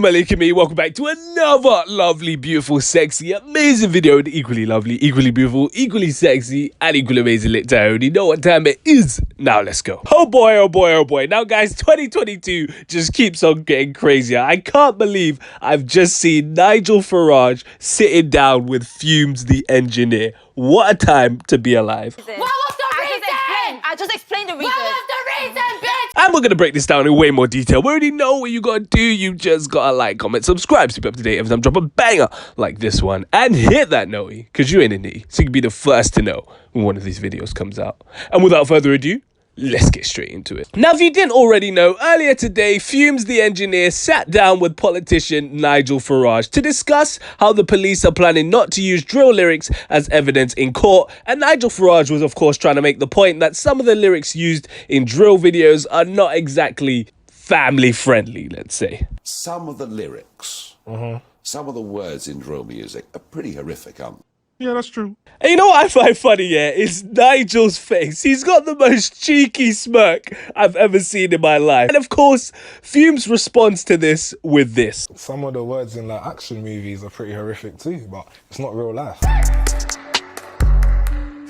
Alaikum, welcome back to another lovely, beautiful, sexy, amazing video with equally lovely, equally beautiful, equally sexy, and equally amazing lit. I already know what time it is. Now let's go. Oh boy, oh boy, oh boy. Now guys, 2022 just keeps on getting crazier. I can't believe I've just seen Nigel Farage sitting down with Fumez the engineer. What a time to be alive. What was the reason? I just explained the reason. What was the reason, bitch? And we're going to break this down in way more detail. We already know what you got to do. You just got to like, comment, subscribe, so you up to date every time I drop a banger like this one. And hit that noty, because you ain't a nitty. So you can be the first to know when one of these videos comes out. And without further ado, let's get straight into it. Now, if you didn't already know, earlier today, Fumez the engineer sat down with politician Nigel Farage to discuss how the police are planning not to use drill lyrics as evidence in court. And Nigel Farage was, of course, trying to make the point that some of the lyrics used in drill videos are not exactly family friendly, let's say. Some of the lyrics, some of the words in drill music are pretty horrific, aren't they? Yeah, that's true. And you know what I find funny here is Nigel's face. He's got the most cheeky smirk I've ever seen in my life. And of course, Fumez responds to this with this. Some of the words in like action movies are pretty horrific too, but it's not real life.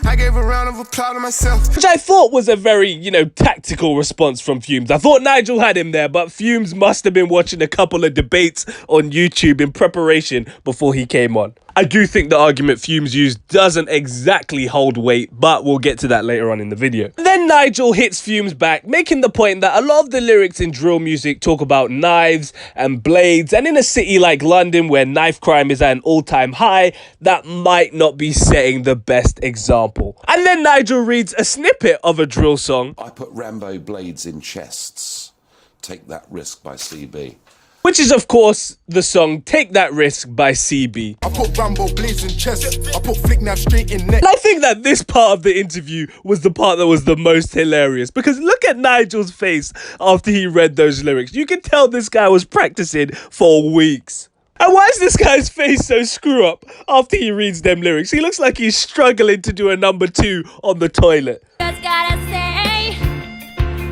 I gave a round of applause to myself. Which I thought was a very, tactical response from Fumez. I thought Nigel had him there, but Fumez must have been watching a couple of debates on YouTube in preparation before he came on. I do think the argument Fumez used doesn't exactly hold weight, but we'll get to that later on in the video. Then Nigel hits Fumez back, making the point that a lot of the lyrics in drill music talk about knives and blades, and in a city like London where knife crime is at an all-time high, that might not be setting the best example. And then Nigel reads a snippet of a drill song. I put Rambo blades in chests. Take that risk by CB. Which is, of course, the song Take That Risk by CB. I put Rambo blades in chest. I put flick nav straight in neck. And I think that this part of the interview was the part that was the most hilarious, because look at Nigel's face after he read those lyrics. You can tell this guy was practicing for weeks. And why is this guy's face so screw up after he reads them lyrics? He looks like he's struggling to do a number 2 on the toilet. Just gotta say,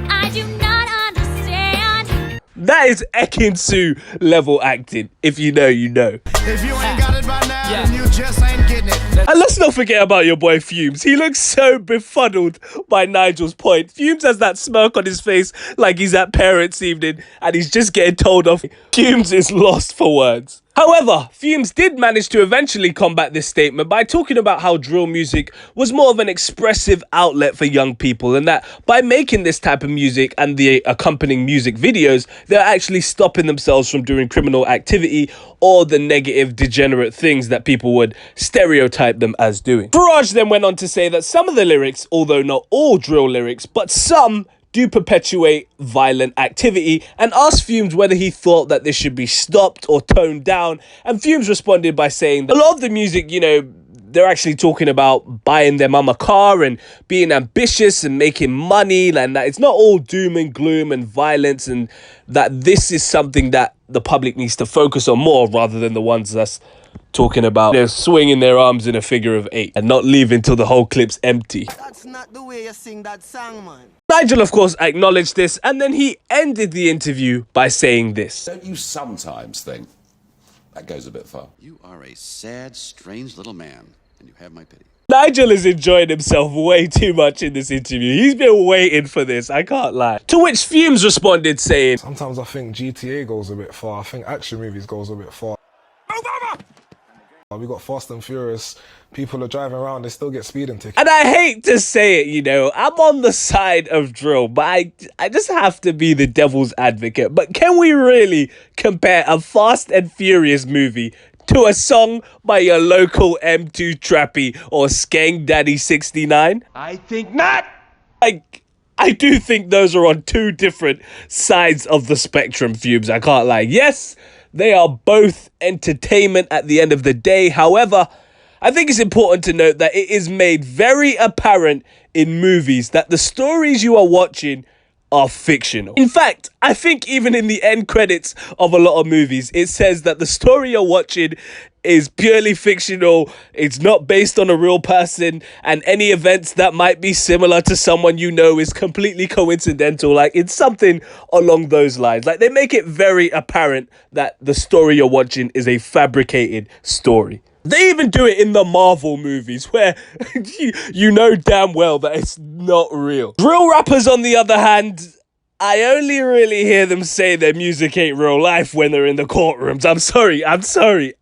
I do not understand. That is Ekin-Su level acting. If you know, you know. If you ain't got it by now, then you just ain't getting it. And let's not forget about your boy Fumez. He looks so befuddled by Nigel's point. Fumez has that smirk on his face like he's at parents' evening and he's just getting told off. Fumez is lost for words. However, Fumez did manage to eventually combat this statement by talking about how drill music was more of an expressive outlet for young people, and that by making this type of music and the accompanying music videos, they're actually stopping themselves from doing criminal activity or the negative, degenerate things that people would stereotype them as doing. Farage then went on to say that some of the lyrics, although not all drill lyrics, but some do perpetuate violent activity, and asked Fumez whether he thought that this should be stopped or toned down. And Fumez responded by saying that a lot of the music, they're actually talking about buying their mum a car and being ambitious and making money, and that it's not all doom and gloom and violence, and that this is something that the public needs to focus on more rather than the ones that's talking about swinging their arms in a figure of 8 and not leaving till the whole clip's empty. That's not the way you sing that song, man. Nigel, of course, acknowledged this, and then he ended the interview by saying this. Don't you sometimes think that goes a bit far? You are a sad, strange little man, and you have my pity. Nigel is enjoying himself way too much in this interview. He's been waiting for this, I can't lie. To which Fumez responded saying, Sometimes I think GTA goes a bit far. I think action movies goes a bit far. We got Fast and Furious. People are driving around, they still get speeding tickets. and I hate to say it, I'm on the side of drill, but I just have to be the devil's advocate. But can we really compare a Fast and Furious movie to a song by your local M2 Trappy or Skeng Daddy 69? I think not. I do think those are on two different sides of the spectrum, Fumez. I can't lie. Yes, they are both entertainment at the end of the day. However, I think it's important to note that it is made very apparent in movies that the stories you are watching are fictional. In fact, I think even in the end credits of a lot of movies, it says that the story you're watching is purely fictional, it's not based on a real person, and any events that might be similar to someone you know is completely coincidental. Like, it's something along those lines. Like, they make it very apparent that the story you're watching is a fabricated story. They even do it in the Marvel movies where you know damn well that it's not real. Drill rappers, on the other hand, I only really hear them say their music ain't real life when they're in the courtrooms. I'm sorry.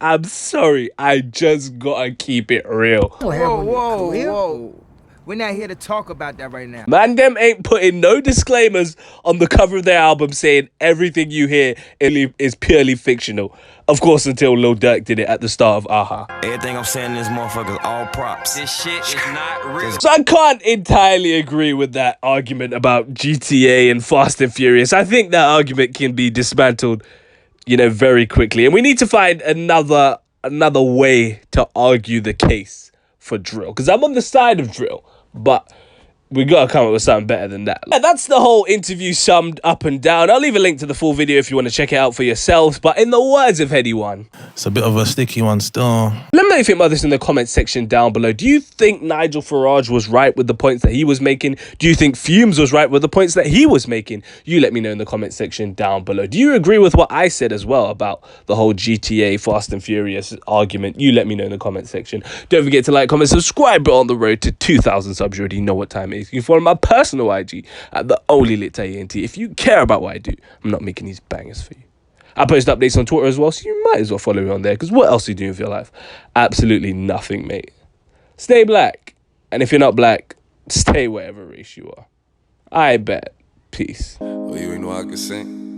I just gotta keep it real. Whoa. We're not here to talk about that right now. MANDEM ain't putting no disclaimers on the cover of their album saying everything you hear is purely fictional. Of course, until Lil Durk did it at the start of Aha. Everything I'm saying in this motherfucker's all props. This shit is not real. So I can't entirely agree with that argument about GTA and Fast and Furious. I think that argument can be dismantled, very quickly. And we need to find another way to argue the case for drill. Because I'm on the side of drill, but we gotta come up with something better than that. That's the whole interview summed up and down. I'll leave a link to the full video if you want to check it out for yourselves. But in the words of Heady One, it's a bit of a sticky one still. Let me know if you think about this in the comments section down below. Do you think Nigel Farage was right with the points that he was making? Do you think Fumez was right with the points that he was making? You let me know in the comment section down below. Do you agree with what I said as well about the whole GTA Fast and Furious argument? You let me know in the comment section. Don't forget to like, comment, subscribe. But on the road to 2,000 subs, you already know what time it is. You can follow my personal IG at the only lit ENT. If you care about what I do, I'm not making these bangers for you. I post updates on Twitter as well, so you might as well follow me on there, because what else are you doing with your life? Absolutely nothing, mate. Stay black, and if you're not black, stay whatever race you are. I bet. Peace. Oh, you ain't know I could sing?